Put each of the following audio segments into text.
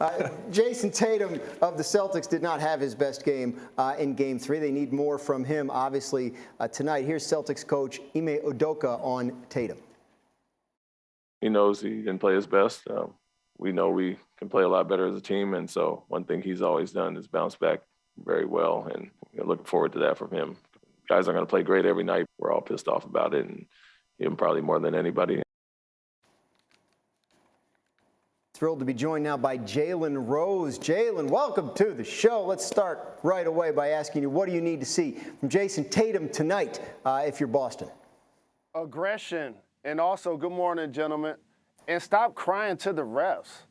Jayson Tatum of the Celtics did not have his best game in Game 3. They need more from him, obviously, tonight. Here's Celtics coach Ime Udoka on Tatum. He knows he didn't play his best. We know we can play a lot better as a team, and so one thing he's always done is bounce back very well, and looking forward to that from him. Guys are going to play great every night. We're all pissed off about it, and him probably more than anybody. Thrilled to be joined now by Jalen Rose. Jalen, welcome to the show. Let's start right away by asking you, what do you need to see from Jayson Tatum tonight if you're Boston? Aggression, and also good morning, gentlemen, and stop crying to the refs.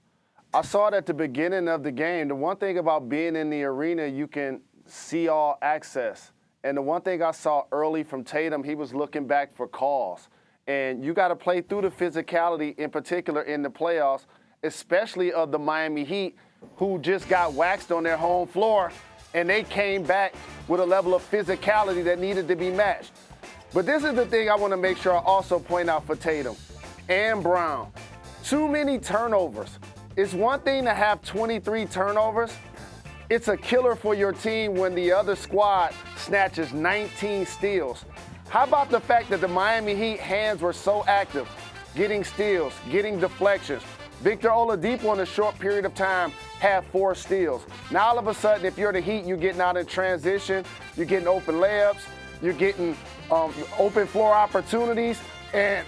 I saw it at the beginning of the game. The one thing about being in the arena, you can see all access. And the one thing I saw early from Tatum, he was looking back for calls. And you got to play through the physicality, in particular in the playoffs, especially of the Miami Heat, who just got waxed on their home floor, and they came back with a level of physicality that needed to be matched. But this is the thing I want to make sure I also point out for Tatum and Brown. Too many turnovers. It's one thing to have 23 turnovers. It's a killer for your team when the other squad snatches 19 steals. How about the fact that the Miami Heat hands were so active, getting steals, getting deflections? Victor Oladipo in a short period of time had 4 steals. Now all of a sudden, if you're the Heat, you're getting out in transition, you're getting open layups, you're getting open floor opportunities, and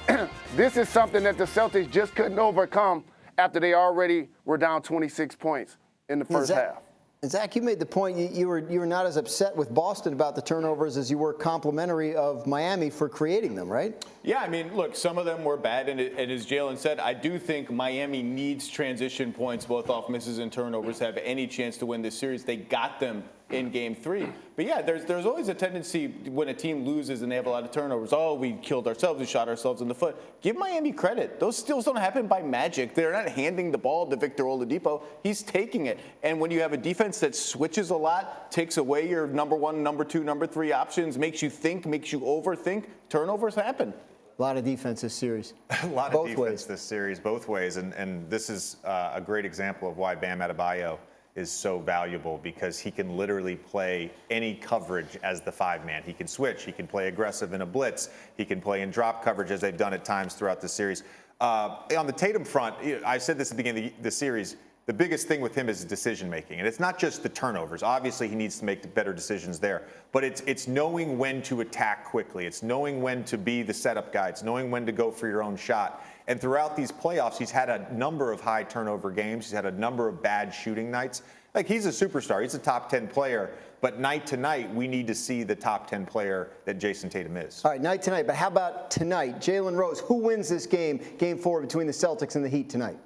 this is something that the Celtics just couldn't overcome after they already were down 26 points in the first half. Zach, you made the point you were not as upset with Boston about the turnovers as you were complimentary of Miami for creating them, right? Yeah, I mean, look, some of them were bad, and as Jalen said, I do think Miami needs transition points, both off misses and turnovers, to have any chance to win this series. They got them in Game 3. But yeah, there's always a tendency when a team loses and they have a lot of turnovers. Oh, we killed ourselves, we shot ourselves in the foot. Give Miami credit. Those steals don't happen by magic. They're not handing the ball to Victor Oladipo. He's taking it. And when you have a defense that switches a lot, takes away your number 1, number 2, number 3 options, makes you think, makes you overthink, turnovers happen. A lot of defense this series. A lot of defense this series, both ways. And this is a great example of why Bam Adebayo is so valuable, because he can literally play any coverage as the 5-man. He can switch. He can play aggressive in a blitz. He can play in drop coverage, as they've done at times throughout the series. On the Tatum front, I said this at the beginning of the series, the biggest thing with him is decision-making. And it's not just the turnovers. Obviously, he needs to make better decisions there. But it's knowing when to attack quickly. It's knowing when to be the setup guy. It's knowing when to go for your own shot. And throughout these playoffs, he's had a number of high turnover games. He's had a number of bad shooting nights. Like, he's a superstar. He's a top 10 player. But night to night, we need to see the top 10 player that Jayson Tatum is. All right, night to night. But how about tonight? Jalen Rose, who wins this game, Game 4 between the Celtics and the Heat tonight?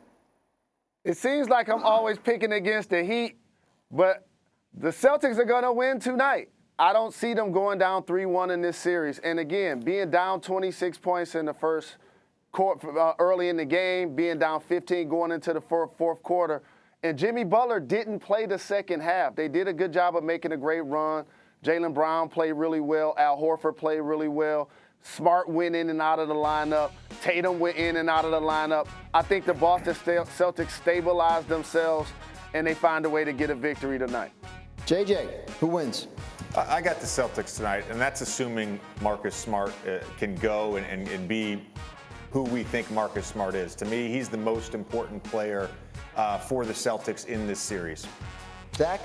It seems like I'm always picking against the Heat, but the Celtics are going to win tonight. I don't see them going down 3-1 in this series. And again, being down 26 points in the first quarter, early in the game, being down 15 going into the fourth quarter, and Jimmy Butler didn't play the second half. They did a good job of making a great run. Jaylen Brown played really well. Al Horford played really well. Smart went in and out of the lineup. Tatum went in and out of the lineup. I think the Boston Celtics stabilized themselves, and they find a way to get a victory tonight. JJ, who wins? I got the Celtics tonight, and that's assuming Marcus Smart can go and be who we think Marcus Smart is. To me, he's the most important player for the Celtics in this series. Zach?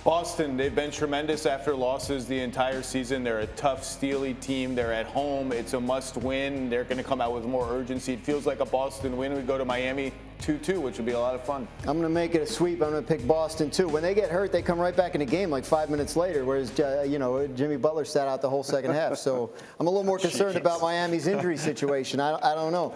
Boston, they've been tremendous after losses the entire season. They're a tough, steely team. They're at home. It's a must-win. They're going to come out with more urgency. It feels like a Boston win. We go to Miami 2-2, which would be a lot of fun. I'm going to make it a sweep. I'm going to pick Boston, too. When they get hurt, they come right back in the game like 5 minutes later, whereas, Jimmy Butler sat out the whole second half. So I'm a little more concerned about Miami's injury situation. I don't know.